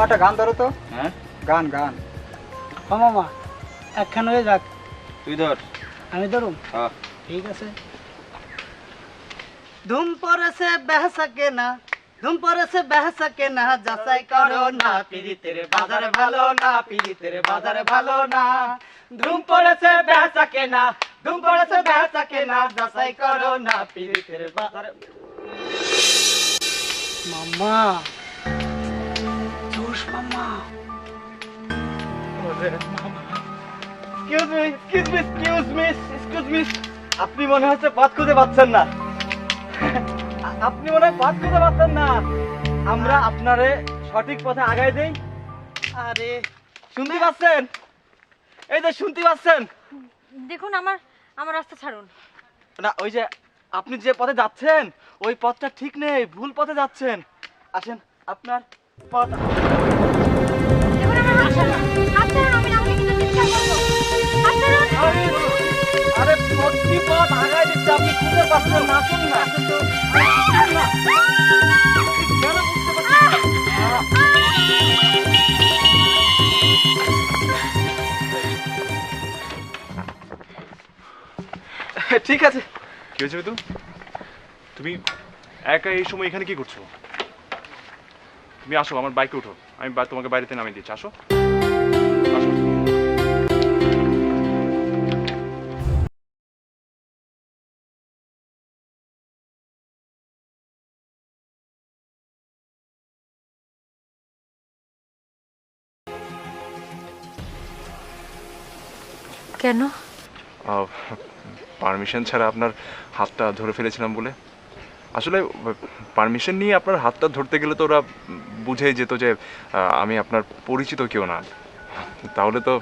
একটা গান ধরো তো। হ্যাঁ গান গান। ও মামা একখান হয়ে যাক। তুই ধর। আমি ধরুম? হ্যাঁ ঠিক আছে। ধুম পড়েছে বেহসাকে না, ধুম পড়েছে বেহসাকে না, যাচাই করো না পিরিতের বাজার ভালো না, পিরিতের বাজার ভালো না। ধুম পড়েছে বেহসাকে না, ধুম পড়েছে বেহসাকে না, যাচাই করো না পিরিতের বাজার। মামা জোশ মামা। আপনি মনে হচ্ছে পথ খুঁজে পাচ্ছেন না। আপনি মনে হয় পথ খুঁজে পাচ্ছেন না। আমরা আপনারে সঠিক পথে আগাই দেই। আরে শুনতে পাচ্ছেন? এই যে শুনতে পাচ্ছেন? দেখুন আমার আমার রাস্তা ছাড়ুন। না ওই যে আপনি যে পথে যাচ্ছেন ওই পথটা ঠিক নেই, ভুল পথে যাচ্ছেন। আসেন আপনার পথ। দেখুন আমার হাত ছাড়ুন। হাত ছাড়ুন, আমি নাহলে কিন্তু চিৎকার করবো। হাত ছাড়ুন। আরে সত্যি পথ আগাই দিচ্ছে, আপনি খুঁজে পাচ্ছেন না। আসুন না। কেন বুঝতে পারছেন না? ঠিক আছে। কি হয়েছে তো? তুমি একা এই সময় এখানে কি করছো? তুমি আসো, আমার বাইকে উঠো, আমি তোমাকে বাড়িতে নামিয়ে দিচ্ছি। আসো আসো। কেন? পারমিশন ছাড়া আপনার হাতটা ধরে ফেলেছিলাম বলে। আসলে পারমিশন নিয়ে আপনার হাতটা ধরতে গেলে তো ওরা বুঝেই যেত যে আমি আপনার পরিচিত কেউ না, তাহলে তো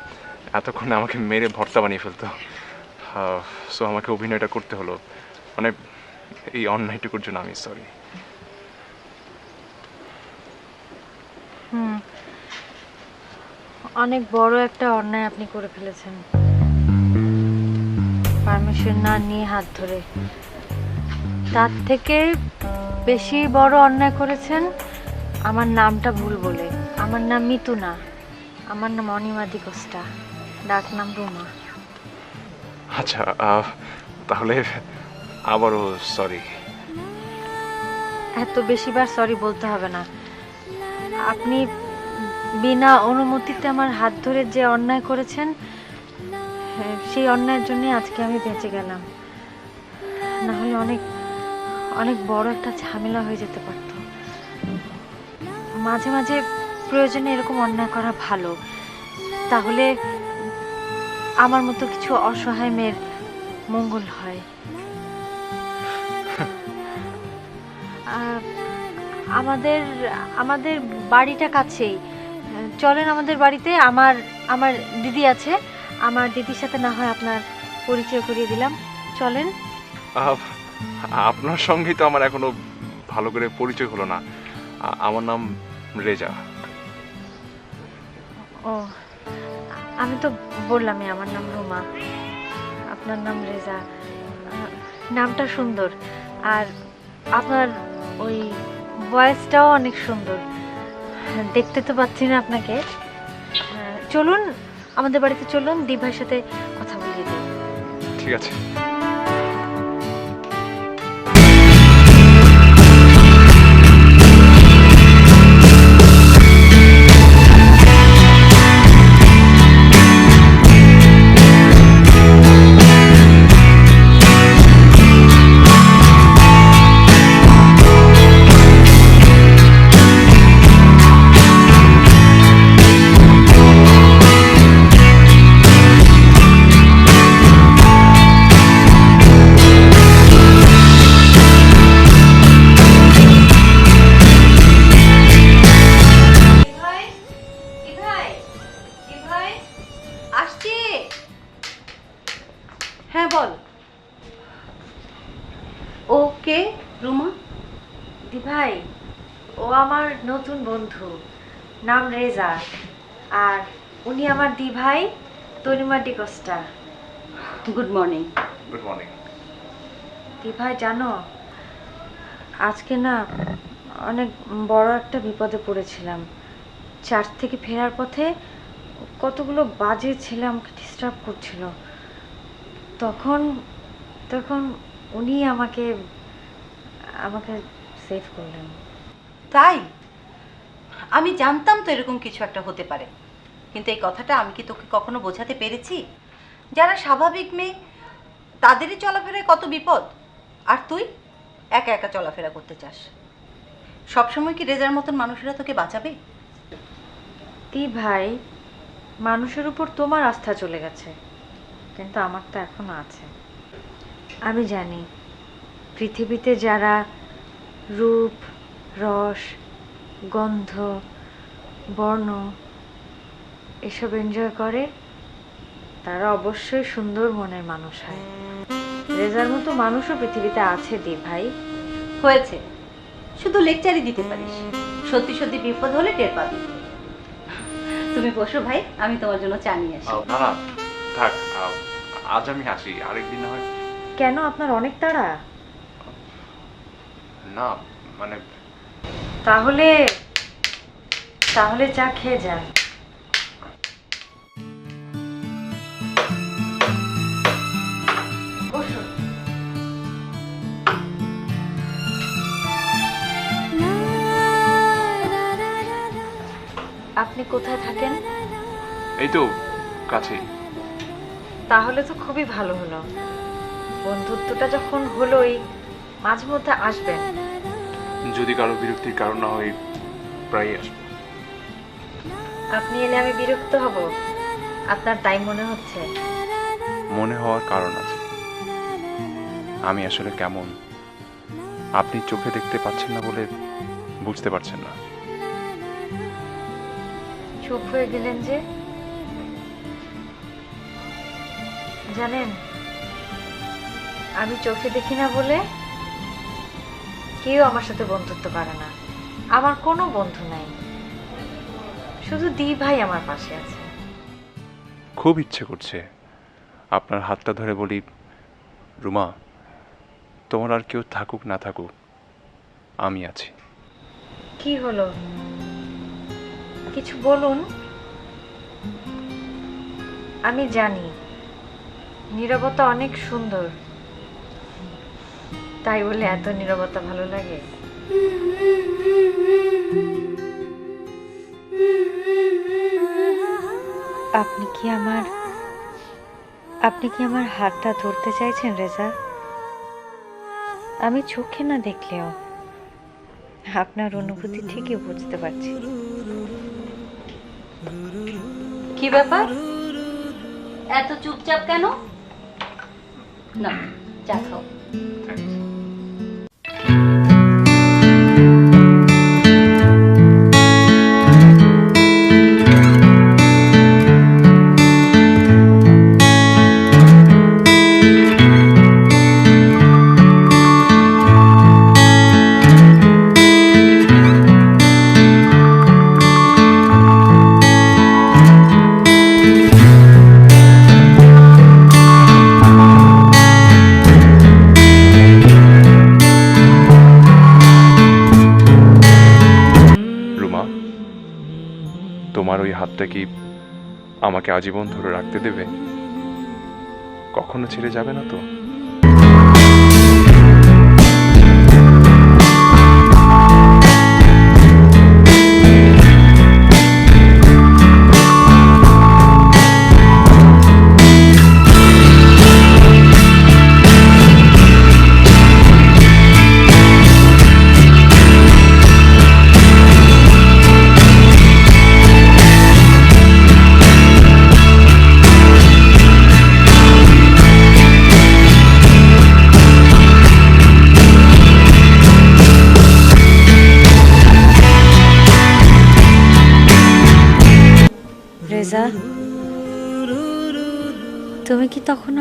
এতক্ষণে আমাকে মেরে ভর্তা বানিয়ে ফেলতো। সো আমাকে অভিনয়টা করতে হলো, মানে এই অন্যায়টুকুর জন্য আমি সরি। অনেক বড় একটা অন্যায় আপনি করে ফেলেছেন, পারমিশন না নিয়ে হাত ধরে। তার থেকে বেশি বড় অন্যায় করেছেন আমার নামটা ভুল বলে। আমার নাম মিতু না, আমার নাম অনিমা দিকোস্টা, ডাক নাম রুমা। আচ্ছা, তাহলে আবারও সরি। এত বেশিবার সরি বলতে হবে না। আপনি বিনা অনুমতিতে আমার হাত ধরে যে অন্যায় করেছেন, সেই অন্যায়ের জন্য আজকে আমি বেঁচে গেলাম। না হলে অনেক অনেক বড় একটা ঝামেলা হয়ে যেতে পারত। মাঝে মাঝে প্রয়োজনে এরকম অন্যায় করা ভালো, তাহলে আমার মতো কিছু অসহায় মেয়ের মঙ্গল হয়। আমাদের আমাদের বাড়িটা কাছেই, চলেন আমাদের বাড়িতে। আমার আমার দিদি আছে, আমার দিদির সাথে না হয় আপনার পরিচয় করিয়ে দিলাম, চলেন। আপনার সঙ্গেই তো আমার এখনো ভালো করে পরিচয় হলো না। আমার নাম রেজা। ও, আমি তো বললামই আমার নাম রুমা, আপনার নাম রেজা। নামটা সুন্দর, আর আপনার ওই ভয়েসটাও অনেক সুন্দর। দেখতে তো পাচ্ছি না আপনাকে। চলুন আমাদের বাড়িতে, চলুন দিভাইয়ের সাথে কথা বলিয়ে দিই। ঠিক আছে। হ্যাঁ বল। ওকে রুমা? দিভাই, ও আমার নতুন বন্ধু, নাম রেজা, আর উনি আমার দিভাই Tanima D'Costa. Good morning. Good morning. দিভাই জানো, আজকে না অনেক বড় একটা বিপদে পড়েছিলাম। চার্চ থেকে ফেরার পথে কতগুলো বাজে ছেলে আমাকে ডিস্টার্ব করছিল। তখন তখন উনি আমাকে আমাকে সেভ করলেন। তাই আমি জানতাম তো এরকম কিছু একটা হতে পারে, কিন্তু এই কথাটা আমি কি তোকে কখনো বোঝাতে পেরেছি? যারা স্বাভাবিক মেয়ে তাদেরই চলাফেরায় কত বিপদ, আর তুই একা একা চলাফেরা করতে চাস। সবসময় কি রেজার মতন মানুষেরা তোকে বাঁচাবে? দি ভাই, মানুষের উপর তোমার আস্থা চলে গেছে, কিন্তু আমার তো এখনো আছে। আমি জানি পৃথিবীতে যারা রূপ, রস, গন্ধ, বর্ণ এসব এনজয় করে তারা অবশ্যই সুন্দর মনের মানুষ হয়। রেজার মতো মানুষও পৃথিবীতে আছে দি ভাই। হয়েছে, শুধু লেকচারই দিতে পারিস, সত্যি সত্যি বিপদ হলে টের পাবি। তুমি বসো ভাই, আমি তোমার জন্য চা নিয়ে আসি। না না থাক, আজ আমি আসি, আরেকদিন না হয়। কেন, আপনার অনেক তাড়া? না মানে তাহলে তাহলে চা খেয়ে যান। বসুন। আপনি কোথায় থাকেন? এই তো কাছেই। তাহলে তো খুবই ভালো হলো। বন্ধুত্বটা যখন হলোই, মাঝে মধ্যে আসবেন। যদি কারো বিরক্তির কারণ না হয় প্রায়ই আসবো। আপনি এলে আমি বিরক্ত হব? আপনার তাই মনে হচ্ছে? মনে হওয়ার কারণ আছে। আমি আসলে কেমন আপনি চোখে দেখতে পাচ্ছেন না বলে বুঝতে পারছেন না। চুপ হয়ে গেলেন যে? জানেন, আমি চোখে দেখি না বলে কেউ আমার সাথে বন্ধুত্ব করে না। আমার কোনো বন্ধু নাই, শুধু দি ভাই আমার পাশে আছে। খুব ইচ্ছে করছে আপনার হাতটা ধরে বলি, রুমা, তোমার আর কেউ থাকুক না থাকুক আমি আছি। কি হলো, কিছু বলুন। আমি জানি নীরবতা অনেক সুন্দর, তাই বলে এত নীরবতা ভালো লাগে? আপনি কি আমার হাতটা ধরতে চাইছেন রেজা? আমি চোখে না দেখলেও আপনার অনুভূতি ঠিকই বুঝতে পারছি। কি ব্যাপার, এত চুপচাপ কেন? না, চা খাও। তোমার ওই হাতটা কি আমাকে আজীবন ধরে রাখতে দেবে? কখনো ছেড়ে যাবে না তো? রেজা, তুমি কি তখন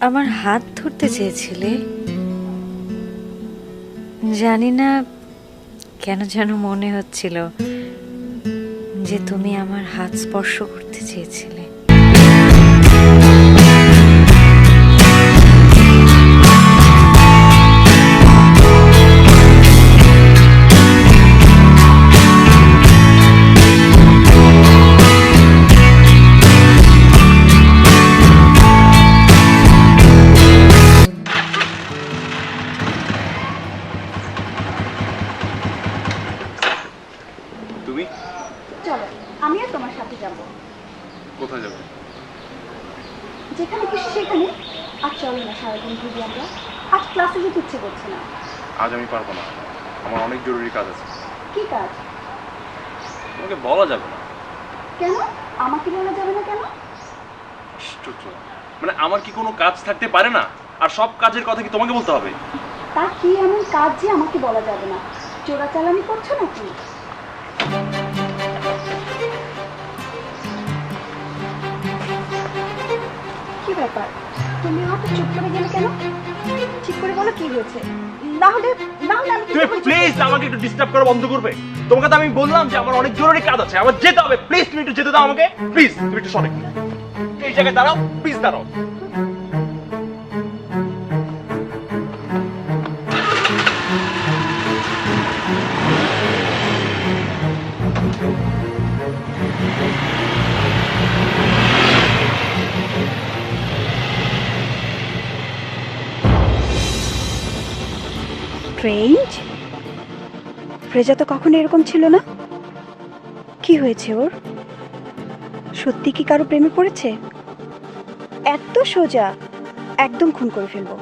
আমার হাত ধরতে চেয়েছিলে? জানি না কেন যেন মনে হচ্ছিল যে তুমি আমার হাত স্পর্শ করতে চেয়েছিলে। তুমি? চলো আমি আর তোমার সাথে যাব, কোথায় যাবে? যেখানে খুশি সেখানে। আর চলো না সারাদিন ঘুরি আমরা, আজ ক্লাসে যেতে ইচ্ছে করছে না। আজ আমি পারবো না, আমার অনেক জরুরি কাজ আছে। কি কাজ? তোমাকে বলা যাবে না। কেন আমাকে বলা যাবে না কেন? আশ্চর্য, মানে আমার কি কোনো কাজ থাকতে পারে না? আর সব কাজের কথা কি তোমাকে বলতে হবে? তা কি এমন কাজ যে আমাকে বলা যাবে না? চোরাচালানি করছো নাকি? কি ব্যাপার, তুমি হঠাৎ চুপ করে গেলে কেন? ঠিক করে বলো কি হয়েছে, না হলে আমি তুমি প্লিজ আমাকে একটু ডিস্টার্ব করা বন্ধ করবে? তোমাকে তো আমি বললাম যে আমার অনেক জরুরি কাজ আছে, আমার যেতে হবে। প্লিজ তুমি একটু যেতে দাও আমাকে, প্লিজ। তুমি একটু সরে এই জায়গায় দাঁড়াও, প্লিজ দাঁড়াও। স্ট্রেঞ্জ, ফ্রেজা তো কখনো এরকম ছিল না। কি হয়েছে ওর? সত্যি কি কারো প্রেমে পড়েছে? এত সোজা, একদম খুন করে ফেলবো।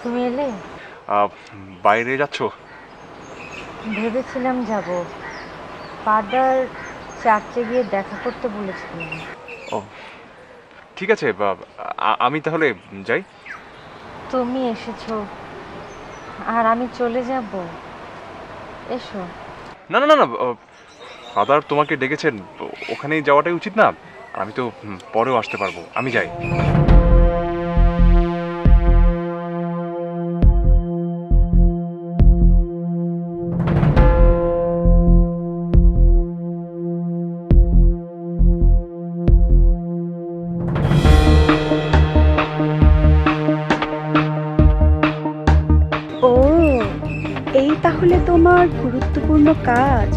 তুমি এলে? বাইরে যাচ্ছ? ভেবেছিলাম যাব, ফাদার চার্চে গিয়ে দেখা করতে বলেছিলাম। ও ঠিক আছে, আমি তাহলে যাই। তুমি এসেছো আর আমি চলে যাব? এসো। না না না না, ফাদার তোমাকে ডেকেছেন, ওখানেই যাওয়াটাই উচিত না? আমি তো পরেও আসতে পারবো, আমি যাই। ও, এই তাহলে তোমার গুরুত্বপূর্ণ কাজ।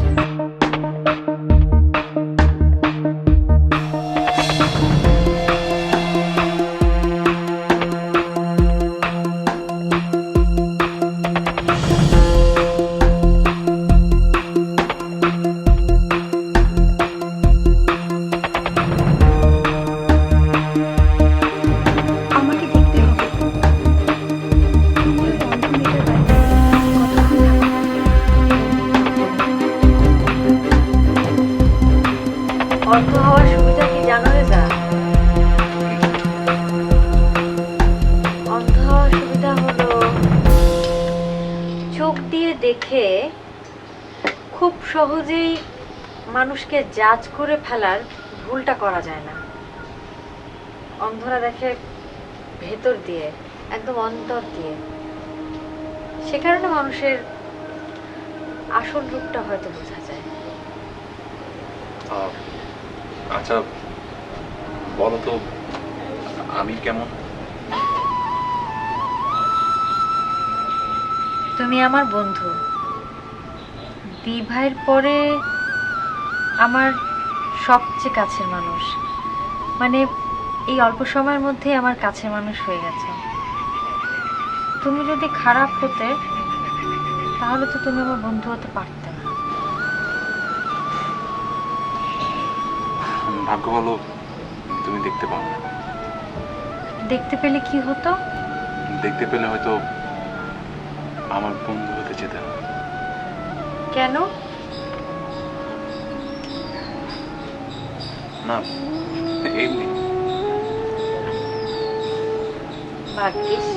আমাকে দেখতে হবে। তুমি ওই অন্ধ মেয়েটার বাড়িতে কতক্ষণ থাকবে? অন্ধ হওয়ার সুবিধা কি জানো রেজা? অন্ধ হওয়ার সুবিধা হলো চোখ দিয়ে দেখে খুব সহজেই মানুষকে জাজ করে ফেলার ভুলটা করা যায় না। অন্ধরা দেখে ভেতর দিয়ে, একদম অন্তর দিয়ে। সে কারণে মানুষের আসল রূপটা হয়তো বোঝা যায়। আচ্ছা বলো তো, আমি কেমন? তুমি আমার বন্ধু, দিভাইয়ের পরে আমার সবচেয়ে কাছের মানুষ। মানে এই অল্প সময়ের মধ্যেই আমার কাছের মানুষ হয়ে গেছে। তুমি যদি খারাপ হতে তাহলে তো তুমি আমার বন্ধু হতে পারতে না। ভাগ্য ভালো তুমি দেখতে পাও না। দেখতে পেলে কি হতো? দেখতে পেলে হয়তো আমার বন্ধু হতে যেতে না। কেন? না এমনি। ভাগ্যিস।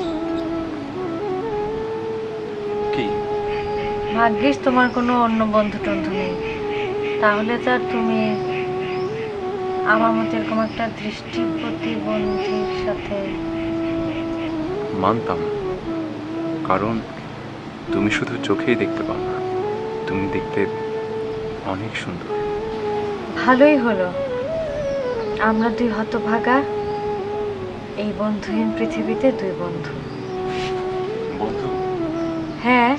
ভাগ্যিস তোমার কোনো অন্য বন্ধু টন্ধু নেই, তাহলে তো আর তুমি আমার মতো এরকম একটা দৃষ্টি প্রতিবন্ধীর সাথে। মানতাম, কারণ তুমি শুধু চোখেই দেখতে পাও না, তুমি দেখতে অনেক সুন্দর। ভালোই হলো, আমরা দুই হতভাগা এই বন্ধুহীন পৃথিবীতে দুই বন্ধু। বন্ধু? হ্যাঁ,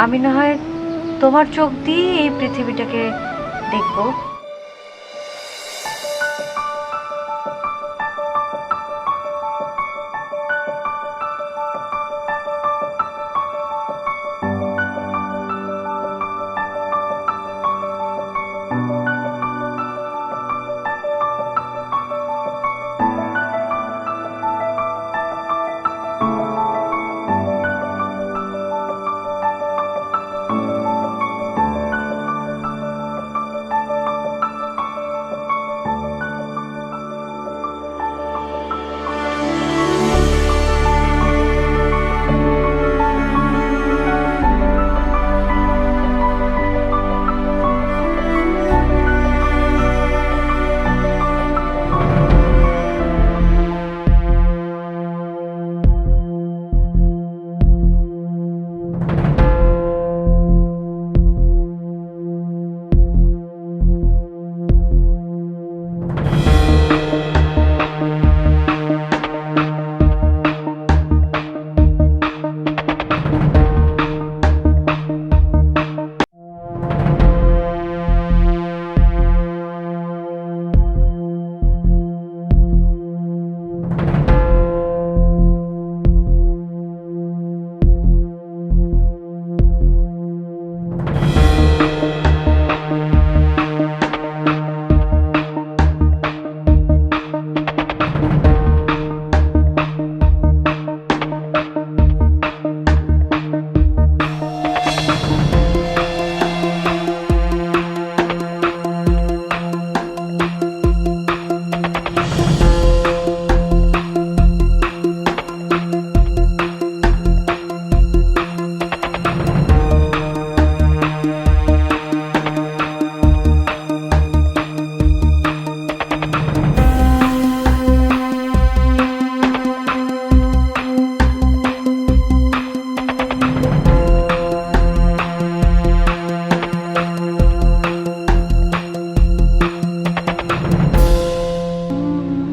আমি না হয় তোমার চোখ দিয়ে এই পৃথিবীটাকে দেখবো,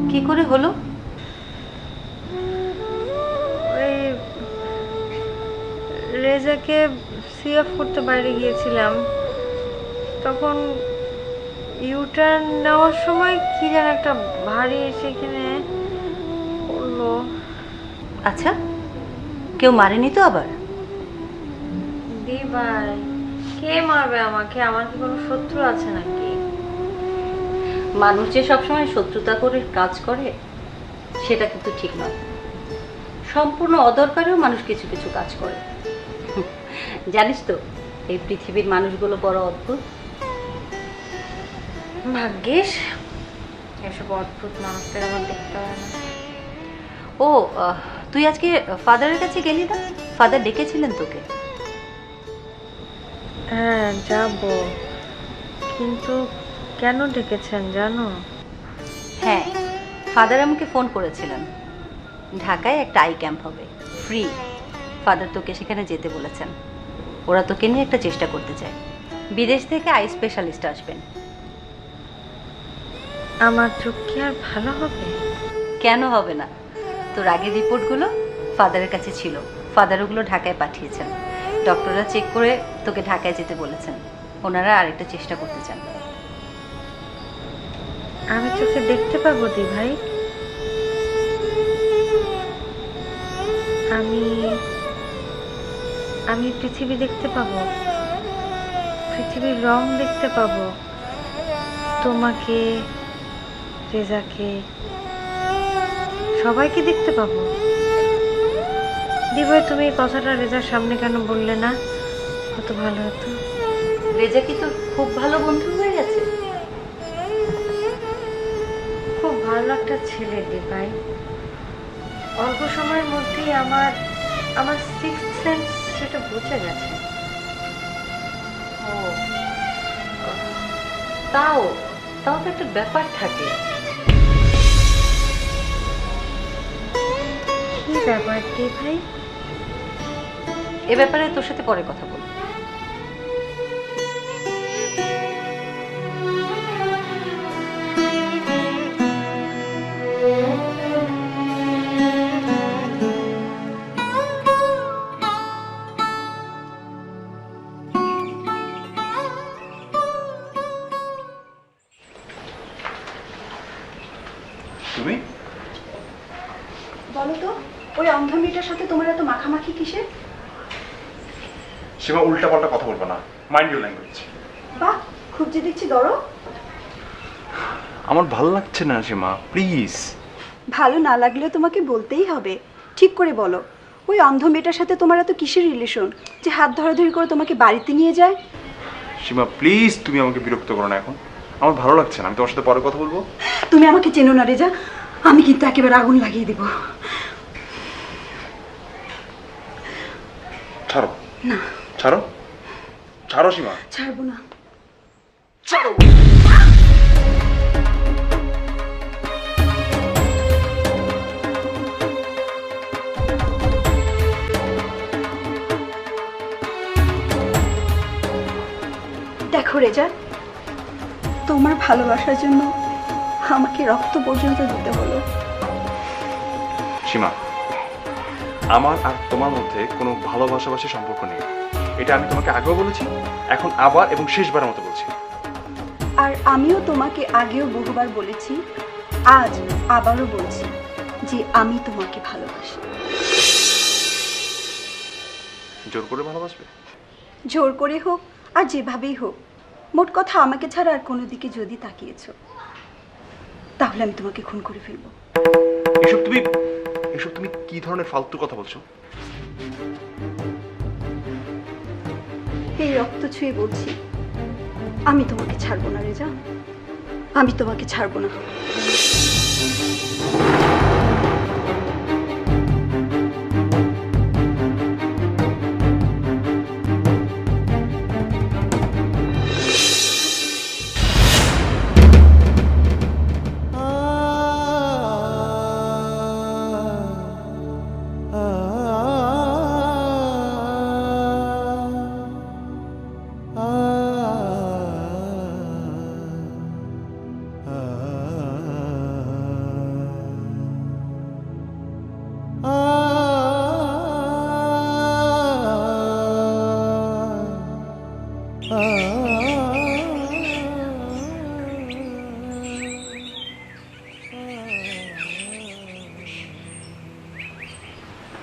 কি করে হলো? ওই রেজাকে সি অফ করতে বাইরে গিয়েছিলাম, তখন ইউটার্ন নেওয়ার সময় কি যেন একটা ভারী এসে এখানে পড়লো। আচ্ছা, কেউ মারেনি তো আবার? দি ভাই, কে মারবে আমাকে? আমার কি কোনো শত্রু আছে নাকি? মানুষ যে সবসময় শত্রুতা করে কাজ করে সেটা কিন্তু ঠিক নয়। সম্পূর্ণ অদরকারেও মানুষ কিছু কিছু কাজ করে। জানিস তো, এই পৃথিবীর মানুষগুলো বড় অদ্ভুত। ভাগ্যিস এসব অদ্ভুত মানুষদের আমার দেখতে হয় না। ও, তুই আজকে ফাদারের কাছে গেলি না? ফাদার ডেকেছিলেন তোকে? হ্যাঁ যাব, কিন্তু কেন ডেকেছেন জানো? হ্যাঁ, ফাদার আমাকে ফোন করেছিলেন। ঢাকায় একটা আই ক্যাম্প হবে, ফ্রি। ফাদার তোকে সেখানে যেতে বলেছেন। ওরা তোকে নিয়ে একটা চেষ্টা করতে চায়। বিদেশ থেকে আই স্পেশালিস্ট আসবেন। আমার চোখ কি আর ভালো হবে? কেন হবে না? তোর আগের রিপোর্টগুলো ফাদারের কাছে ছিল, ফাদার ওগুলো ঢাকায় পাঠিয়েছেন। ডক্টররা চেক করে তোকে ঢাকায় যেতে বলেছেন। ওনারা আরেকটা চেষ্টা করতে চান। আমি চোখে দেখতে পাবো দি ভাই? আমি আমি পৃথিবী দেখতে পাবো, পৃথিবীর রং দেখতে পাবো, তোমাকে, রেজাকে, সবাইকে দেখতে পাবো। দি ভাই, তুমি এই কথাটা রেজার সামনে কেন বললে না? কত ভালো হতো। রেজা কি তোর খুব ভালো বন্ধু হয়ে গেছে? খুব ভালো একটা ছেলে দি ভাই। অল্প সময়ের মধ্যেই আমার সিক্সথ সেন্স সেটা বুঝে গেছে। তাও তাও তো একটা ব্যাপার থাকে। কি ব্যাপার দি ভাই? এ ব্যাপারে তোর সাথে পরে কথা বলবো। তুমি বলো তো, ওই অন্ধ মেয়েটার সাথে তোমার এত মাখামাখি কিসের? সীমা, উল্টাপাল্টা কথা বলবো না, মাইন্ড ইউর ল্যাঙ্গুয়েজ। বাহ, খুব যে দেখছি ধরো। আমার ভালো লাগছে না সীমা, প্লিজ। ভালো না লাগলেও তোমাকে বলতেই হবে। ঠিক করে বলো, ওই অন্ধ মেয়েটার সাথে তোমার এত কিসের রিলেশন যে হাত ধরাধরি করে তোমাকে বাড়িতে নিয়ে যায়? সীমা প্লিজ, তুমি আমাকে বিরক্ত করো না এখন, আমার ভালো লাগছে না। আমি তোমার সাথে পরে কথা বলবো। তুমি আমাকে চেনো না রেজা, আমি কিন্তু একেবারে আগুন লাগিয়ে দেব। ছাড়ো না, ছাড়ো, ছাড়ো সীমা, ছাড়বো না। ছাড়ো। দেখো রেজা, তোমার ভালোবাসার জন্য আমাকে রক্ত পর্যন্ত দিতে হলো। সীমা, আমার আর তোমার মধ্যে কোনো ভালোবাসাবাসী সম্পর্ক নেই, এটা আমি তোমাকে আগেও বলেছি, এখন আবার এবং শেষবারের মতো বলছি। আর আমিও তোমাকে আগেও বহুবার বলেছি, আজ আবারও বলছি যে আমি তোমাকে ভালোবাসি। জোর করে ভালোবাসবে? জোর করে হোক আর যেভাবেই হোক, মোট কথা আমাকে ছাড়া আর কোনো দিকে যদি তাকিয়েছো তাহলে আমি তোমাকে খুন করে ফেলবো। এসব তুমি কি ধরনের ফালতু কথা বলছো? এই রক্ত ছুঁয়ে বলছি, আমি তোমাকে ছাড়বো না রেজা, আমি তোমাকে ছাড়বো না।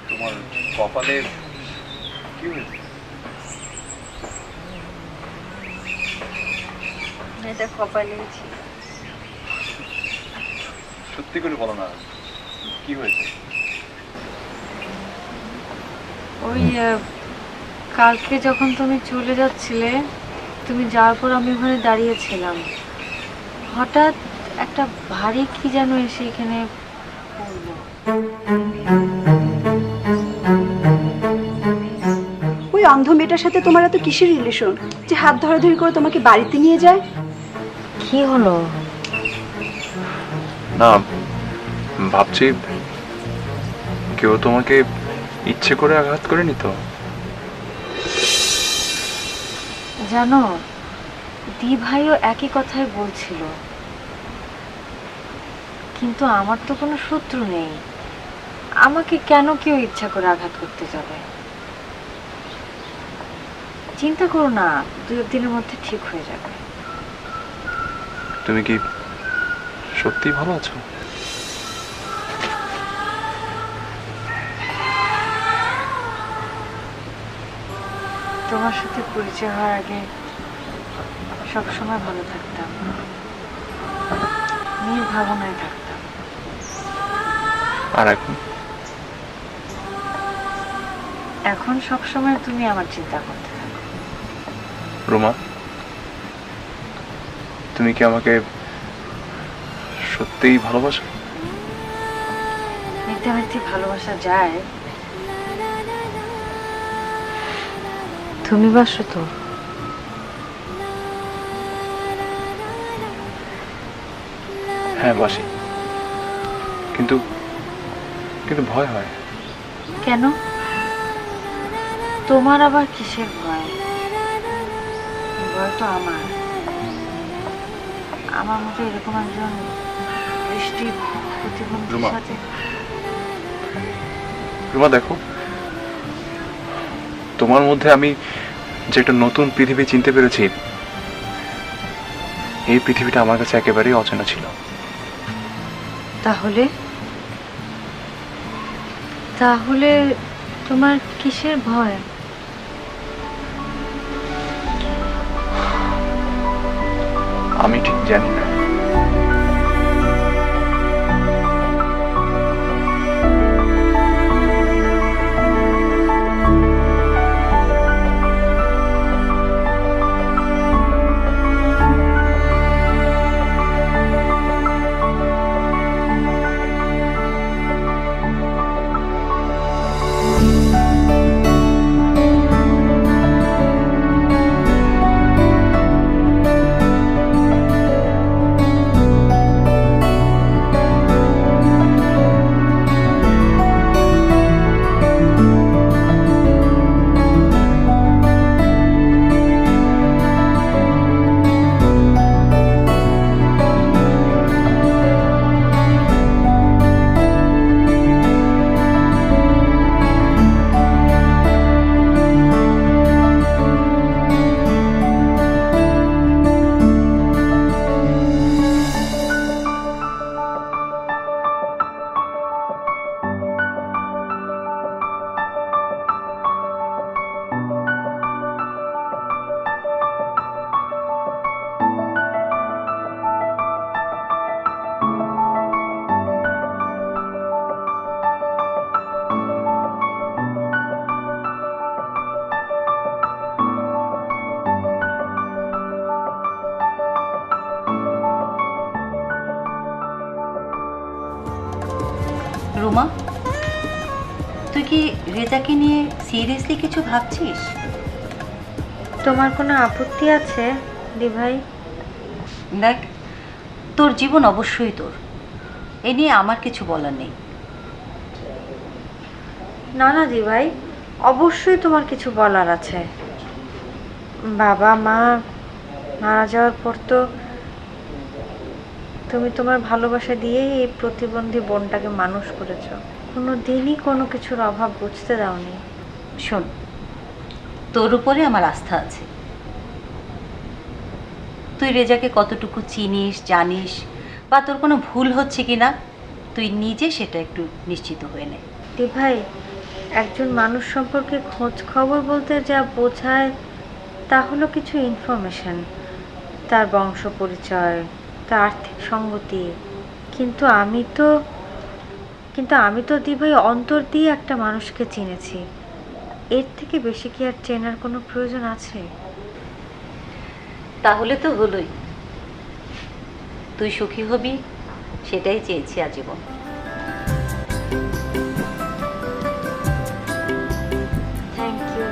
তোমার কপালে কি হয়েছে? এটা কপালে ছিল। সত্যি করে বলো না, কি হয়েছে? ওই কালকে যখন তুমি চলে যাচ্ছিলে, তুমি যাওয়ার পর আমি ওখানে দাঁড়িয়েছিলাম, হঠাৎ একটা ভারী কি যেন এসে এখানে পড়লো। ওই অন্ধ মেয়েটার সাথে তোমার এত কিসের রিলেশন যে হাত ধরাধরি করে তোমাকে বাড়িতে নিয়ে যায়? কি হলো? না, ভাবছি কেউ তোমাকে ইচ্ছে করে আঘাত করেনি তো? জানো, দি ভাইও একই কথাই বলছিল, কিন্তু আমার তো কোনো শত্রু নেই, আমাকে কেন কেউ ইচ্ছা করে আঘাত করতে যাবে? চিন্তা করো না, 2 দিনের মধ্যে ঠিক হয়ে যাবে। তুমি কি সত্যি ভালো আছো? তোমার সাথে পরিচয় হওয়ার আগে সবসময় ভালো থাকতাম, মেয়ের ভাবনায় থাকতাম। আর এখন? এখন সবসময় তুমি আমার চিন্তা করতে থাকো। রোমা, তুমি কি আমাকে সত্যিই ভালোবাসো? মিথ্যা মিথ্যে ভালোবাসা যায়? তুমি বাসো তো? হ্যাঁ বাসি, কিন্তু কিন্তু ভয় হয়। কেন? তোমার আবার কিসের ভয়? ভয় তো আমার মতো এরকম একজন দৃষ্টি প্রতিবন্ধীর রুমা। সাথে। রুমা দেখো, তোমার মধ্যে আমি যে একটা নতুন পৃথিবী চিনতে পেরেছি, এই পৃথিবীটা আমার কাছে একেবারেই অচেনা ছিল। তাহলে তাহলে তোমার কিসের ভয়? আমি ঠিক জানি না। রুমা, তুই কি রেজাকে নিয়ে সিরিয়াসলি কিছু ভাবছিস? তোমার কোনো আপত্তি আছে দি ভাই? দেখ, তোর জীবন অবশ্যই তোর, এ নিয়ে আমার কিছু বলার নেই। না না দি ভাই, অবশ্যই তোমার কিছু বলার আছে। বাবা মা মারা যাওয়ার পর তো তুমি তোমার ভালোবাসা দিয়েই এই প্রতিবন্ধী বোনটাকে মানুষ করেছো। কোনো দিনই কোনো কিছুর অভাব বুঝতে দাওনি। শোন, তোর উপরে আমার আস্থা আছে। তুই রেজাকে কতটুকু চিনিস, জানিস, বা তোর কোনো ভুল হচ্ছে কিনা তুই নিজে সেটা একটু নিশ্চিত হয়ে নে। দি ভাই, একজন মানুষ সম্পর্কে খোঁজ খবর বলতে যা বোঝায় তা হলো কিছু ইনফরমেশন, তার বংশ পরিচয়, তার আর্থিক সঙ্গতি। কিন্তু আমি তো দি ভাই অন্তর দিয়ে একটা মানুষকে চিনেছি। এর থেকে বেশি কি আর চেনার কোনো প্রয়োজন আছে? তাহলে তো হলোই, তুই সুখী হবি সেটাই চেয়েছি আজীবন। Thank you.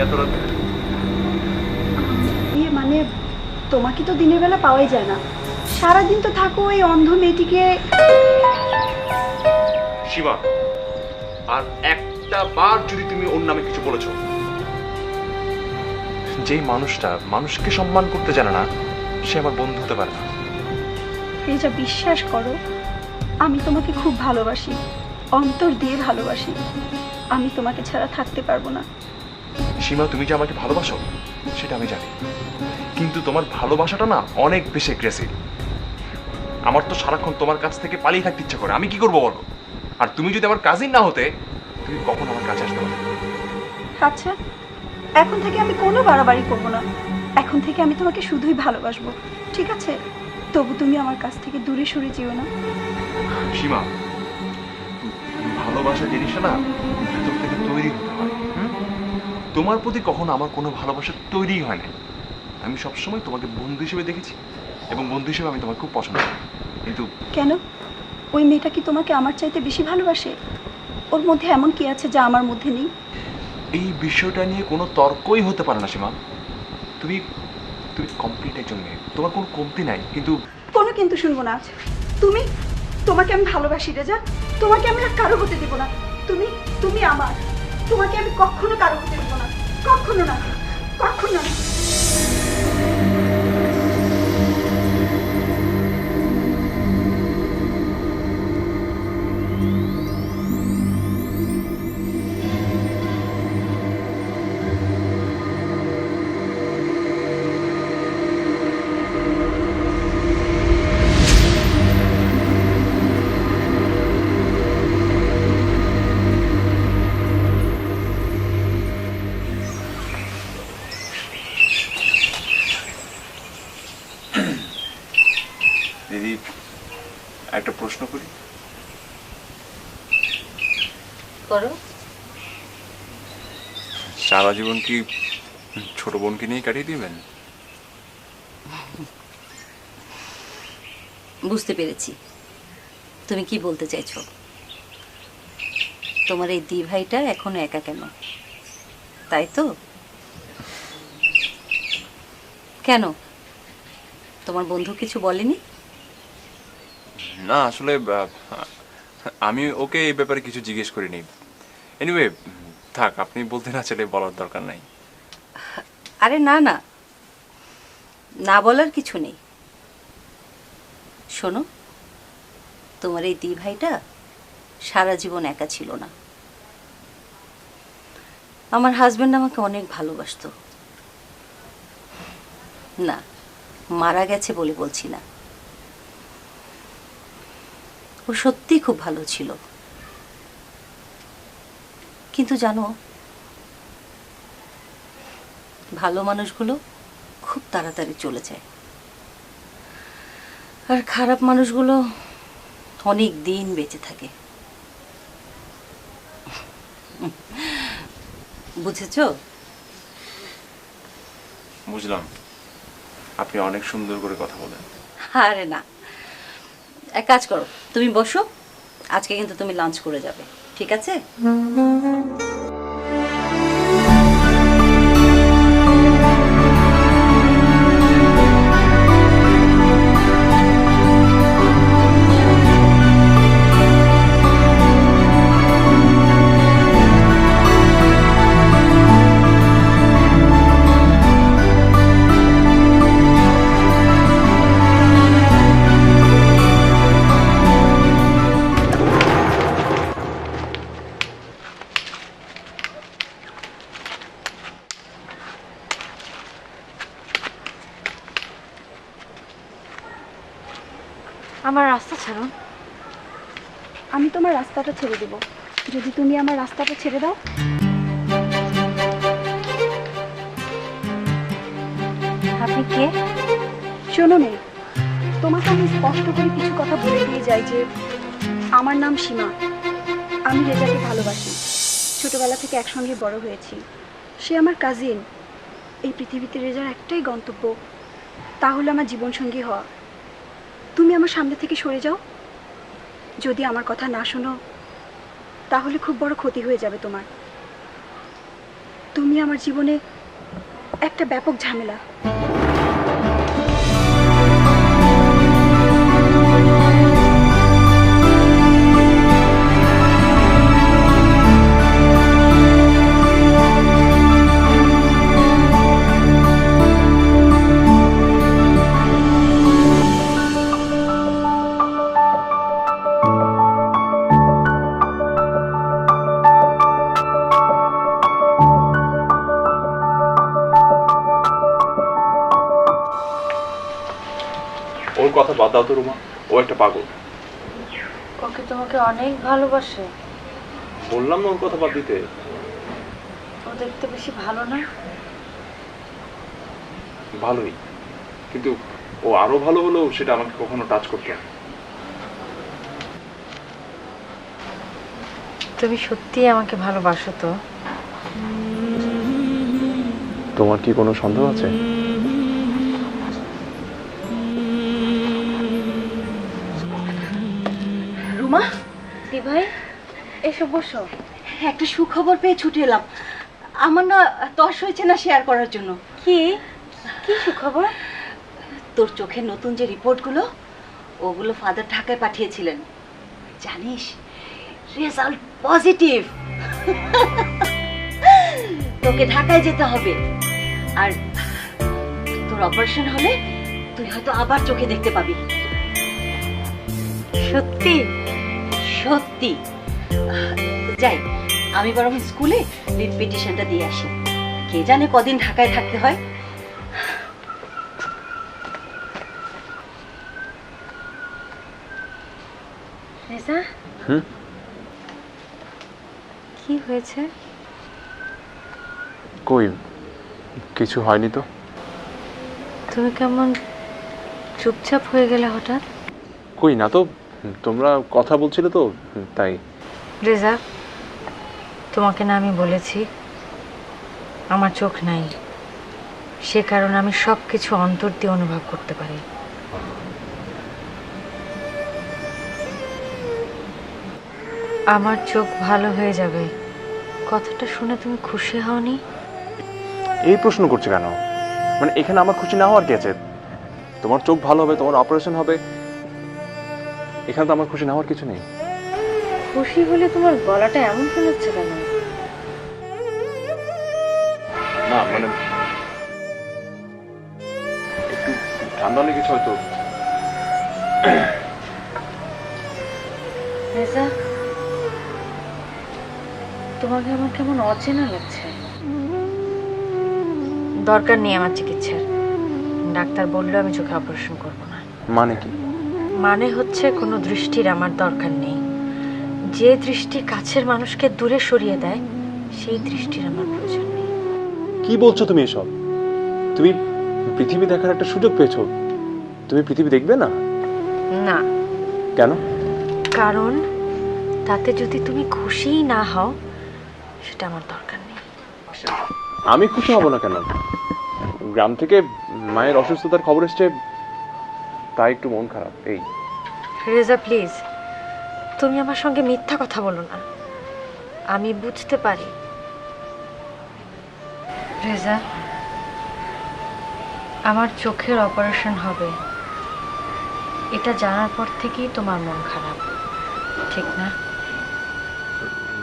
এত রাতে? মানে তোমাকে তো দিনের বেলা পাওয়াই যায় না, সারাদিন তো থাকো এই অন্ধ মেয়েটিকে। সীমা, আর একটা বার যদি তুমি ওর নামে কিছু বলেছো, যেই মানুষটা মানুষকে সম্মান করতে জানে না, সে আমার বন্ধু হতে পারে না। রেজা, বিশ্বাস করো, আমি তোমাকে খুব ভালোবাসি, অন্তর দিয়ে ভালোবাসি। আমি তোমাকে ছাড়া থাকতে পারবো না। সীমা, তুমি যে আমাকে ভালোবাসো সেটা আমি জানি, কিন্তু তোমার ভালোবাসাটা না অনেক বেশি অ্যাগ্রেসিভ। আমার তো সারাক্ষণ তোমার কাছ থেকে পালিয়ে থাকতে ইচ্ছা করে। আমি কি করবো বলো? আর তুমি যদি আমার কাজিন না হতে, তুমি কখন আমার কাছে আসতে পারো? আচ্ছা, এখন থেকে আমি কোনো বাড়াবাড়ি করবো না। এখন থেকে আমি তোমাকে শুধুই ভালোবাসবো, ঠিক আছে? তবু তুমি আমার কাছ থেকে দূরে সরে যেও না। সীমা, ভালোবাসা জিনিসটা না ভেতর থেকে তৈরি হতে হয়। তোমার প্রতি কখনো আমার কোনো ভালোবাসা তৈরি হয় না। আমি সবসময় তোমাকে বন্ধু হিসেবে দেখেছি এবং বন্ধু হিসেবে আমি তোমাকে খুব পছন্দ করি। কিন্তু কেন? ওই মেয়েটা কি তোমাকে আমার চাইতে বেশি ভালোবাসে? ওর মধ্যে এমন কি আছে যা আমার মধ্যে নেই? এই বিষয়টা নিয়ে কোনো তর্কই হতে পারে না সীমা। তুমি তুমি কমপ্লিট একজন মেয়ে, তোমার কোনো কমতি নাই। কিন্তু কোনো কিন্তু শুনবো না আজ। তোমাকে আমি ভালোবাসি রেজা, তোমাকে আমি আর কারো হতে দেবো না। তুমি আমার, তোমাকে আমি কখনো কারো হতে দেবো না, কখনো না, কখনো না। দিদি, একটা প্রশ্ন করি। করো। সারা জীবন কি ছোট বোনকে নিয়ে কাটিয়ে দিবেন? বুঝতে পেরেছি তুমি কি বলতে চাইছো। তোমার এই দি ভাইটা এখনো একা কেন, তাই তো? কেন, তোমার বন্ধু কিছু বলেনি? না, আসলে আমি ওকে এই ব্যাপারে কিছু জিজ্ঞেস করিনি। এনিওয়ে, থাক, আপনি বলতে না চাইলে বলার দরকার নাই। আরে না না, না বলার কিছু নেই। শোনো, তোমার এই দি ভাইটা সারা জীবন একা ছিল না। আমার হাজবেন্ড আমাকে অনেক ভালোবাসতো। না, মারা গেছে বলে বলছি না, ও সত্যি খুব ভালো ছিল। কিন্তু জানো, ভালো মানুষগুলো খুব তাড়াতাড়ি চলে যায়, আর খারাপ মানুষগুলো অনেক দিন বেঁচে থাকে। বুঝেছো? বুঝলাম, আপনি অনেক সুন্দর করে কথা বলেন। আরে না, এক কাজ করো, তুমি বসো, আজকে কিন্তু তুমি লাঞ্চ করে যাবে, ঠিক আছে? আমার রাস্তা ছাড়ুন। আমি তোমার রাস্তাটা ছেড়ে দেব যদি তুমি আমার রাস্তাটা ছেড়ে দাও। আপনি কে? শোনো মেয়ে, তোমাকে আমি স্পষ্ট করে কিছু কথা বলে দিয়ে যাই যে আমার নাম সীমা। আমি রেজাকে ভালোবাসি, ছোটবেলা থেকে একসঙ্গে বড় হয়েছি। সে আমার কাজিন। এই পৃথিবীতে রেজার একটাই গন্তব্য, তা হলো আমার জীবনসঙ্গী হওয়া। তুমি আমার সামনে থেকে সরে যাও। যদি আমার কথা না শোনো তাহলে খুব বড় ক্ষতি হয়ে যাবে তোমার। তুমি আমার জীবনে একটা ব্যাপক ঝামেলা। ওর কথা বাদ দাও তো রুমা, ও একটা পাগল। ওকে তোমাকে অনেক ভালোবাসে। বললাম না ওর কথা বাদ দিতে। ও দেখতে বেশি ভালো না? ভালোই, কিন্তু ও আরো ভালো হলেও সেটা আমাকে কখনো টাচ করতো না। তুমি সত্যি আমাকে ভালোবাসো তো? তোমার কি কোনো সন্দেহ আছে? রুমা, দি ভাই, এসো বসো। একটা সুখবর পেয়ে ছুটে এলাম। আমার না তর্স হয়েছে না শেয়ার করার জন্য। কি কি সুখবর? তোর চোখের নতুন যে রিপোর্টগুলো, ওগুলো ফাদার ঢাকায় পাঠিয়েছিলেন। জানিস, রেজাল্ট পজিটিভ। তোকে ঢাকায় যেতে হবে, আর তোর অপারেশন হলে তুই হয়তো আবার চোখে দেখতে পাবি। সত্যি? সত্যি। যাই, আমি বরং স্কুলে লিভ পিটিশনটা দিয়ে আসি। কে জানে কদিন ঢাকায় থাকতে হয়। রেজা, কি হয়েছে? কই, কিছু হয়নি তো। তুমি কেমন চুপচাপ হয়ে গেলে হঠাৎ? কই না তো, তোমরা কথা বলছিলে তো তাই। রেজা, তোমাকে না আমি বলেছি আমার চোখ নাই, সে কারণে আমি সব কিছু অন্তর দিয়ে অনুভব করতে পারি। আমার চোখ ভালো হয়ে যাবে, কথাটা শুনে তুমি খুশি হওনি? এই প্রশ্ন করছে কেন? মানে এখানে আমার খুশি না হওয়ার কি আছে? তোমার চোখ ভালো হবে, তোমার অপারেশন হবে, এখানে তো আমার খুশি না হওয়ার কিছু নেই। খুশি হলে তোমার গলাটা এমন শোনাচ্ছে কেন? না মানে একটু ঠান্ডা লেগেছে হয়তো। রেজা, তোমাকে আমার কেমন অচেনা লাগছে। দরকার নেই আমার চিকিৎসার, ডাক্তার বললো আমি চোখে অপারেশন করব না। মানে কি? মানে হচ্ছে কোনো দৃষ্টির আমার দরকার নেই। যে দৃষ্টি কাছের মানুষকে দূরে সরিয়ে দেয়, সেই দৃষ্টির আমার প্রয়োজন নেই। কি বলছো তুমি এসব? তুমি পৃথিবী দেখার একটা সুযোগ পেয়েছো, তুমি পৃথিবী দেখবে না? না। কেন? কারণ তাতে যদি তুমি খুশিই না হও, সেটা আমার দরকার নেই। আমি খুশি হব না কেন? গ্রাম থেকে মায়ের অসুস্থতার খবর এসছে, তাই একটু মন খারাপ। এই রেজা প্লিজ, তুমি আমার সঙ্গে মিথ্যা কথা বলো না, আমি বুঝতে পারি। রেজা, আমার চোখের অপারেশন হবে, এটা জানার পর থেকেই তোমার মন খারাপ, ঠিক না?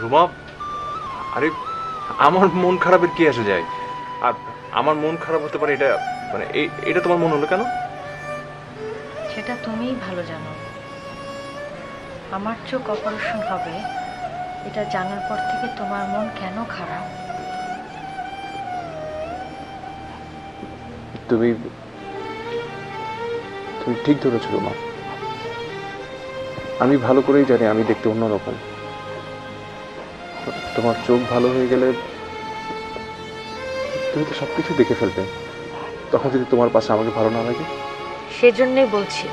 রুমা, আরে আমার মন খারাপের কি আসে যায়? আর আমার মন খারাপ হতে পারে এটা মানে এটা তোমার মন হলো কেন? সেটা তুমিই ভালো জানো। আমার চোখ অপারেশন হবে, এটা জানার পর থেকে তোমার মন কেন খারাপ? তুমি তুমি ঠিক ধরেছো রুমা। আমি ভালো করেই জানি আমি দেখতে অন্যরকম। তোমার চোখ ভালো হয়ে গেলে তুমি তো সবকিছু দেখে ফেলবে, তখন যদি তোমার পাশে আমাকে ভালো না লাগে। সেজন্যই বলছি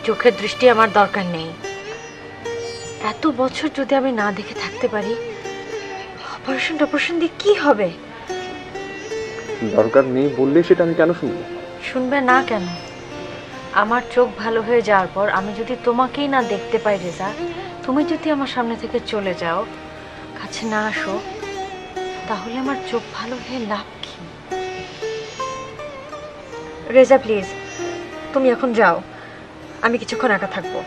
চোখের দৃষ্টি আমার দরকার নেই। এত বছর যদি আমি না দেখে থাকতে পারি, অপারেশন দিয়ে কি হবে? দরকার নেই বললে সেটা আমি কেন শুনবো? শুনবে না কেন? আমার চোখ ভালো হয়ে যাওয়ার পর আমি যদি তোমাকেই না দেখতে পাই রেজা, তুমি যদি আমার সামনে থেকে চলে যাও, কাছে না আসো, তাহলে আমার চোখ ভালো হয়ে লাভ কি? রেজা প্লিজ, তুমি এখন যাও, আমি কিছুক্ষণ একা থাকবো।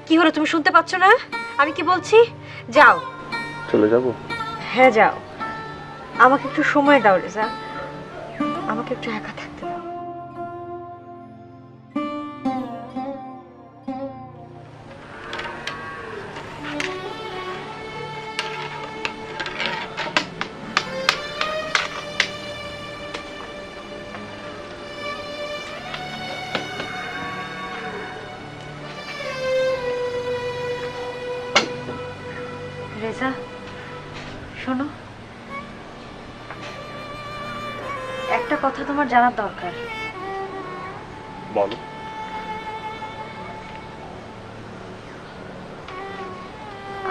কি হলো, তুমি শুনতে পাচ্ছ না আমি কি বলছি? যাও। চলে যাব? হ্যাঁ যাও, আমাকে একটু সময় দাও রেজা, আমাকে একটু একা থাকতে দাও। রেজা শোনো, একটা কথা তোমার জানার দরকার। বলো।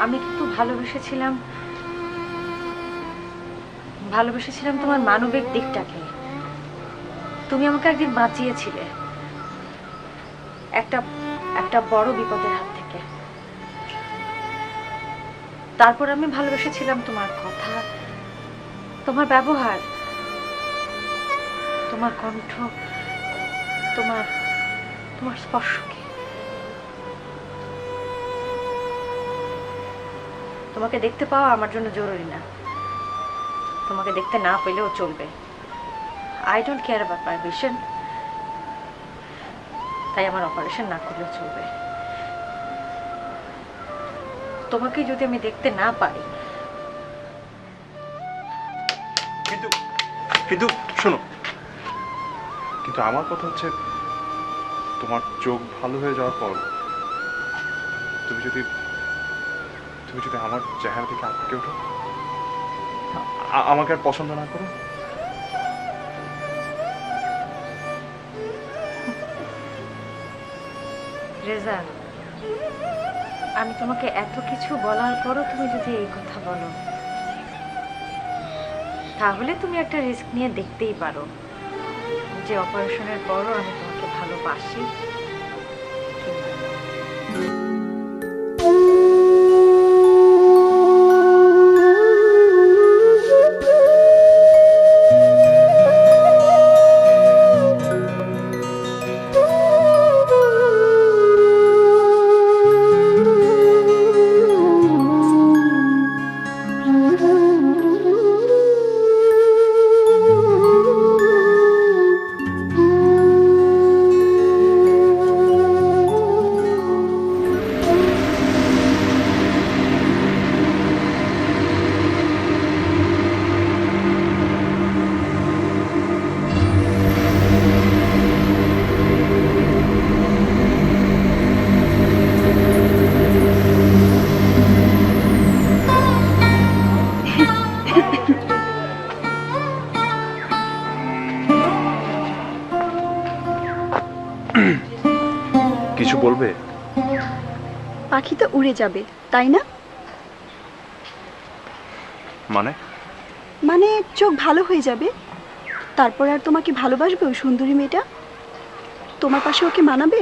আমি কিন্তু ভালোবেসেছিলাম তোমার মানবিক দিকটাকে। তুমি আমাকে একদিন বাঁচিয়েছিলে একটা একটা বড় বিপদের হাত থেকে। তারপর আমি ভালোবেসেছিলাম তোমার কথা, তোমার ব্যবহার, তোমার কণ্ঠ, তোমার তোমার স্পর্শকে। তোমাকে দেখতে পাওয়া আমার জন্য জরুরি না, তোমাকে দেখতে না পেলেও চলবে। I don't care about permission, তাই আমার অপারেশন না করলেও চলবে। তোমাকে যদি আমি দেখতে না পারি। কিন্তু কিন্তু শোনো, কিন্তু আমার কথা হচ্ছে তোমার চোখ ভালো হয়ে যাওয়ার পর তুমি যদি আমার চেহারা থেকে আটকে ওঠো, আমাকে আর পছন্দ না করো। রেজা, আমি তোমাকে এত কিছু বলার পরও তুমি যদি এই কথা বলো, তাহলে তুমি একটা রিস্ক নিয়ে দেখতেই পারো যে অপারেশনের পরও আমি তোমাকে ভালোবাসি কিনা। কিছু বলবে? পাখি তো উড়ে যাবে, তাই না? মানে মানে চোখ ভালো হয়ে যাবে, তারপর আর তোমাকে ভালোবাসবে ওই সুন্দরী মেয়েটা, তোমার পাশে ওকে মানাবে।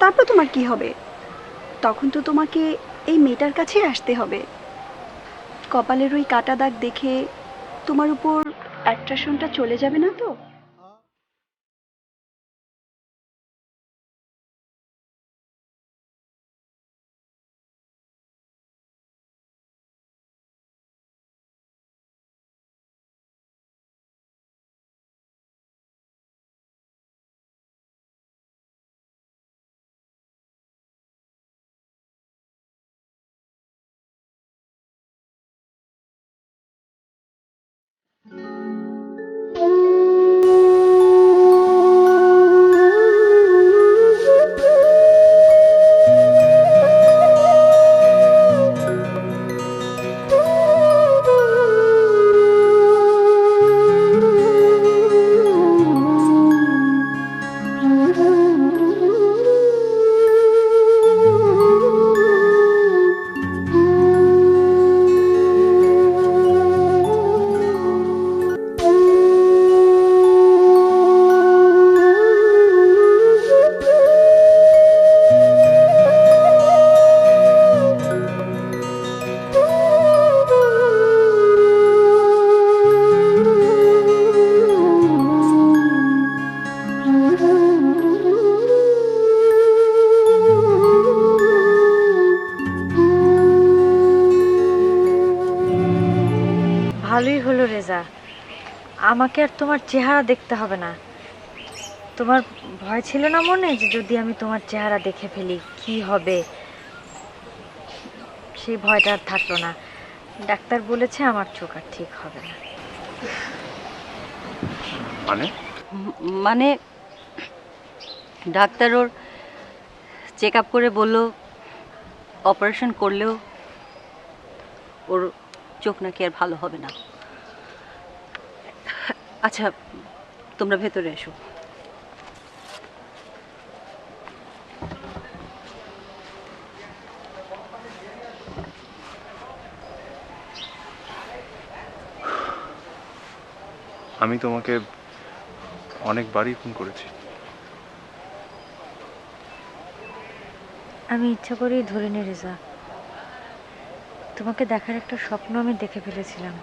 তারপর তোমার কি হবে? তখন তো তোমাকে এই মেয়েটার কাছে আসতে হবে। কপালের ওই কাটা দাগ দেখে তোমার উপর অ্যাট্রাকশনটা চলে যাবে না তো? ভালোই হলো রেজা, আমাকে আর তোমার চেহারা দেখতে হবে না। তোমার ভয় ছিল না মনে যে যদি আমি তোমার চেহারা দেখে ফেলি কি হবে? সেই ভয়টা আর থাকলো না। ডাক্তার বলেছে আমার চোখ আর ঠিক হবে না। মানে মানে ডাক্তার ওর চেক আপ করে বলল অপারেশন করলেও ওর চোখ নাকি আর ভালো হবে না। আচ্ছা, তোমরা ভেতরে এসো। আমি তোমাকে অনেকবারই ফোন করেছি। আমি ইচ্ছা করেই ধরিনি রেজা, তোমাকে দেখার একটা স্বপ্ন আমি দেখে ফেলেছিলাম।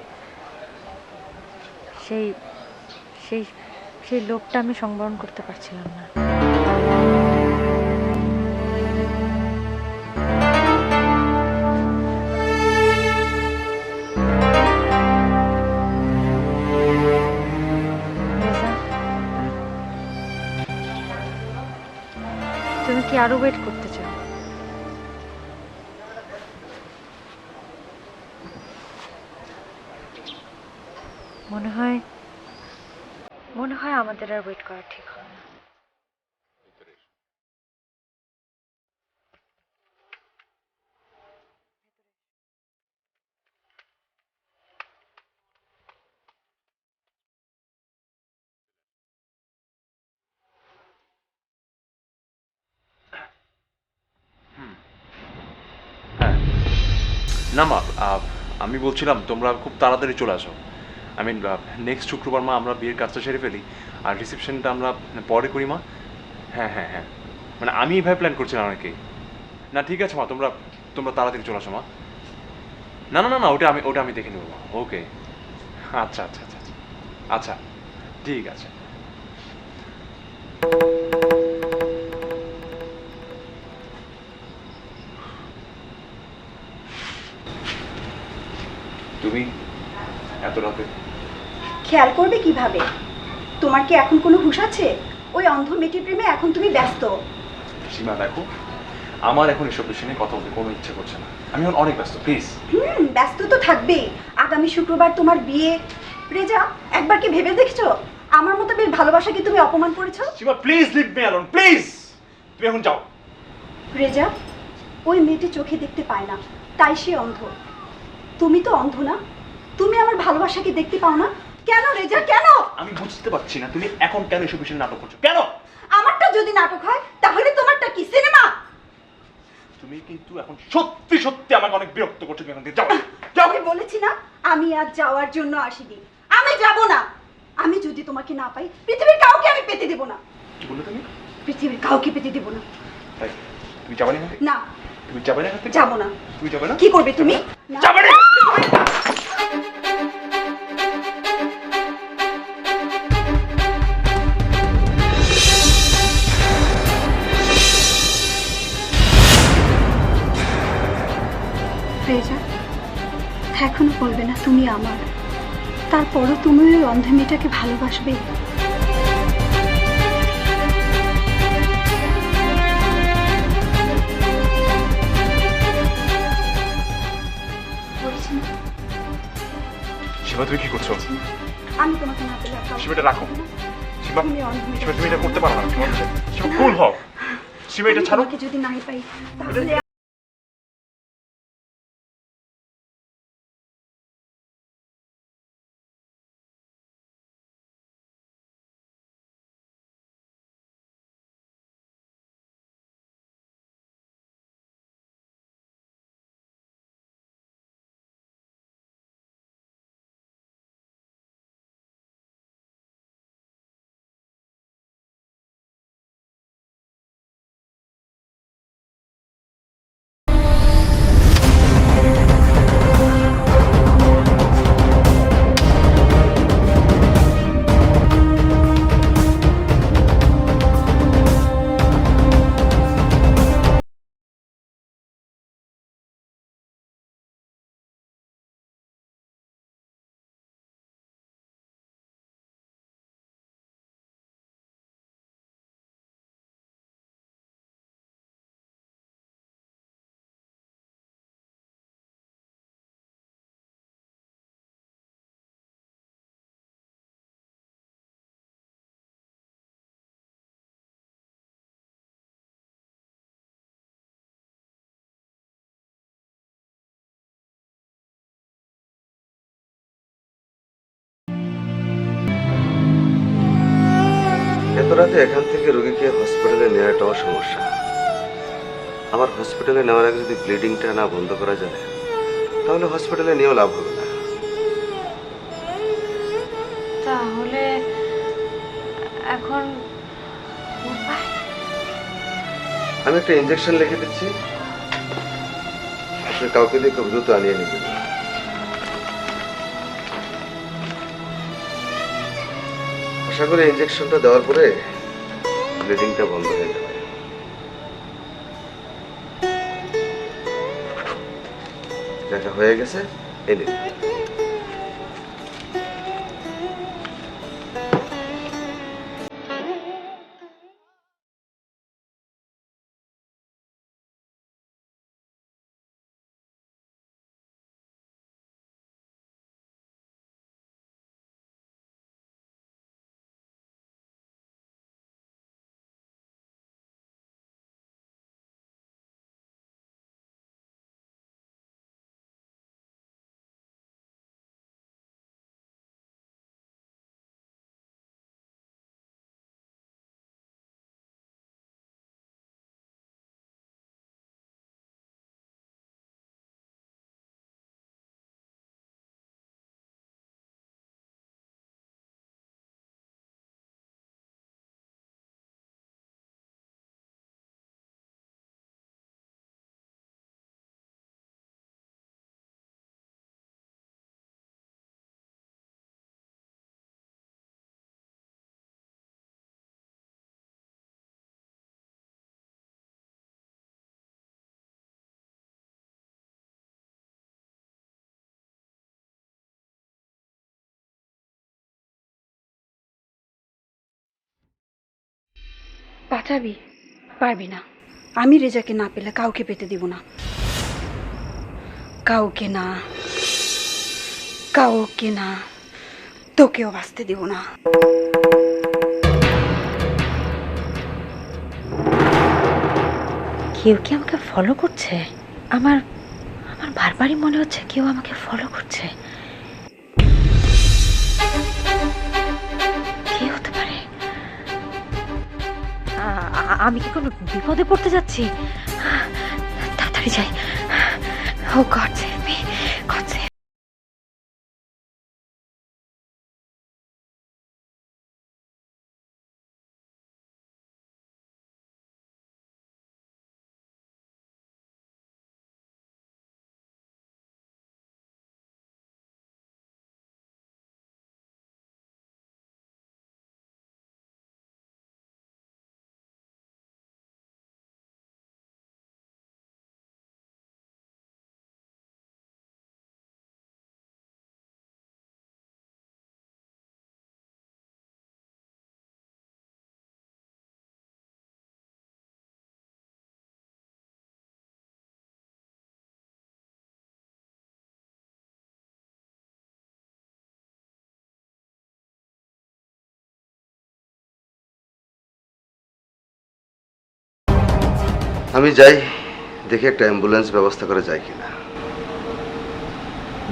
সেই সেই সেই লোভটা আমি সংবরণ করতে পারছিলাম না। রেজা, তুমি কি আরো ওয়েট করতে চাও? মনে হয় আমাদের আর ওয়েট করা ঠিক হবে না। হ্যাঁ, না মা, আমি বলছিলাম তোমরা খুব তাড়াতাড়ি চলে আসো। আই মিন নেক্সট শুক্রবার মা আমরা বিয়ের কাজটা সেরে ফেলি, আর রিসেপশনটা আমরা পরে করি মা। হ্যাঁ হ্যাঁ হ্যাঁ, মানে আমি এইভাবে প্ল্যান করছিলাম অনেকেই। না ঠিক আছে মা, তোমরা তোমরা তাড়াতাড়ি চলে আসো মা। না না না না, ওটা আমি দেখে নেবো মা। ওকে, আচ্ছা আচ্ছা আচ্ছা আচ্ছা আচ্ছা, ঠিক আছে। তুমি এত রাতে? খেয়াল করবে কিভাবে? তোমার কি এখন কোনো হুঁশ আছে? ওই অন্ধ মেয়েটির প্রেমে এখন তুমি ব্যস্ত। সীমা দেখো, আমার এখন এসব বিষয় নিয়ে কথা বলতে কোনো ইচ্ছে করছে না। আমি এখন অনেক ব্যস্ত, প্লিজ। ব্যস্ত তো থাকবেই। আগামী শুক্রবার তোমার বিয়ে। রেজা, একবার কি ভেবে দেখছো আমার মতো বেশ ভালোবাসাকে তুমি অপমান করেছো? Seema please leave me alone, please. তুমি এখন যাও। রেজা, ওই মেয়েটি চোখে দেখতে পায় না, তাই সে অন্ধ। তুমি তো অন্ধ না? তুমি আমার ভালোবাসাকে দেখতে পাও না কেন রেজা, কেন? আমি বুঝতে পারছি না তুমি এখন কেন এসব বিষয়ে নাটক করছো, কেন? আমারটা যদি নাটক হয় তাহলে তোমারটা কি সিনেমা? তুমি কিন্তু এখন সত্যি সত্যি আমাকে অনেক বিরক্ত করছো। তুমি এখন থেকে যাও, যাও। আমি বলেছি না আমি আজ যাওয়ার জন্য আসিনি। আমি যাব না। আমি যদি তোমাকে না পাই পৃথিবীর কাউকে আমি পেতে দেব না। কি বললে তুমি? পৃথিবীর কাউকে পেতে দেব না। তাই তুমি যাবে না এখান থেকে? না, তুমি যাবে না এখান থেকে? যাব না। তুমি যাবে না? কি করবে তুমি? না। যাবে না? রেজা, এখনো বলবে না তুমি আমার? তারপরও তুমি ওই অন্ধ মেয়েটাকে ভালোবাসবে? বলছি না, সীমা তুমি কি করছো? আমি তোমাকে না পেলে আর কাউকে সীমাটা রাখো। পাবো না। সীমা, তুমি অন্ধ মেয়েটাকে সীমা তুমি এটা করতে পারো না। সীমা কুল হও। সীমা এটা আমি ছাড়ো। তোমাকে যদি নাই পাই তাহলে রাতে এখান থেকে রোগীকে হসপিটালে নেওয়াটাও সমস্যা। আমার হসপিটালে নেওয়ার আগে যদি ব্লিডিংটা না বন্ধ করা যায় তাহলে হসপিটালে নিয়েও লাভ হবে না। তাহলে এখন উপায়? আমি একটা ইনজেকশন লিখে দিচ্ছি, আপনি কাউকে দিয়ে খুব দ্রুত আনিয়ে নেবেন। আশা করি ইনজেকশনটা দেওয়ার পরে ব্লিডিংটা বন্ধ হয়ে যাবে। দেখা হয়ে গেছে, এনে বাঁচাবি? পারবি না। আমি রেজাকে না পেলে কাউকে পেতে দিব না, কাউকে না, কাউকে না, তোকেও বাঁচতে দিব না। কেউ কি আমাকে ফলো করছে? আমার আমার বারবারই মনে হচ্ছে কেউ আমাকে ফলো করছে। কে হতে পারে? আমি কি কোনো বিপদে পড়তে যাচ্ছি? তাড়াতাড়ি যাই। Oh God save me, God save. আমি যাই, দেখি একটা অ্যাম্বুলেন্স ব্যবস্থা করা যায় কিনা।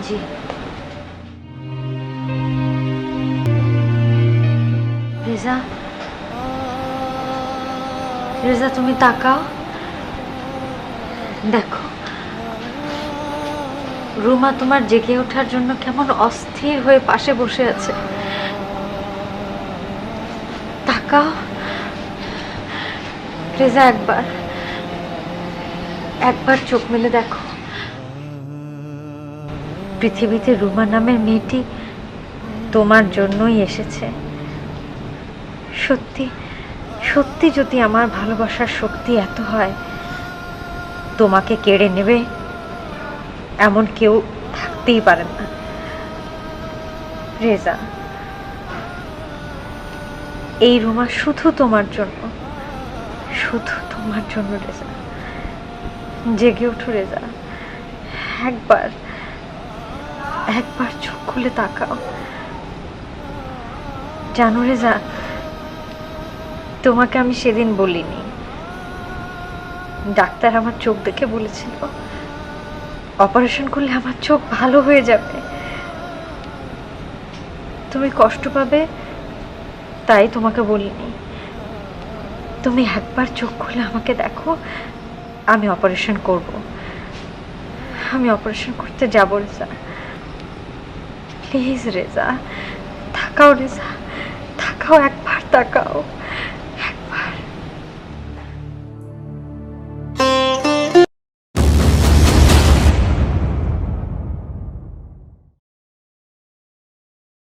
জি। রেজা, রেজা তুমি তাকাও, দেখো রুমা তোমার জেগে ওঠার জন্য কেমন অস্থির হয়ে পাশে বসে আছে। তাকাও রেজা, একবার একবার চোখ মেলে দেখো। পৃথিবীতে রুমা নামের মেয়েটি তোমার জন্যই এসেছে। সত্যি সত্যি যদি আমার ভালোবাসার শক্তি এত হয়, তোমাকে কেড়ে নেবে এমন কেউ থাকতেই পারে না। রেজা, এই রুমা শুধু তোমার জন্য, শুধু তোমার জন্য। রেজা, জেগে ওঠো রেজা, একবার একবার চোখ খুলে তাকাও। জানো রেজা, তোমাকে আমি সেদিন বলিনি, ডাক্তার আমার চোখ দেখে বলেছিল অপারেশন করলে আমার চোখ ভালো হয়ে যাবে। তুমি কষ্ট পাবে তাই তোমাকে বলিনি, তুমি একবার চোখ খুলে আমাকে দেখো, আমি অপারেশন করব। আমি অপারেশন করতে যাব রেজা। প্লিজ রেজা, তাকাও রেজা, তাকাও, একবার তাকাও।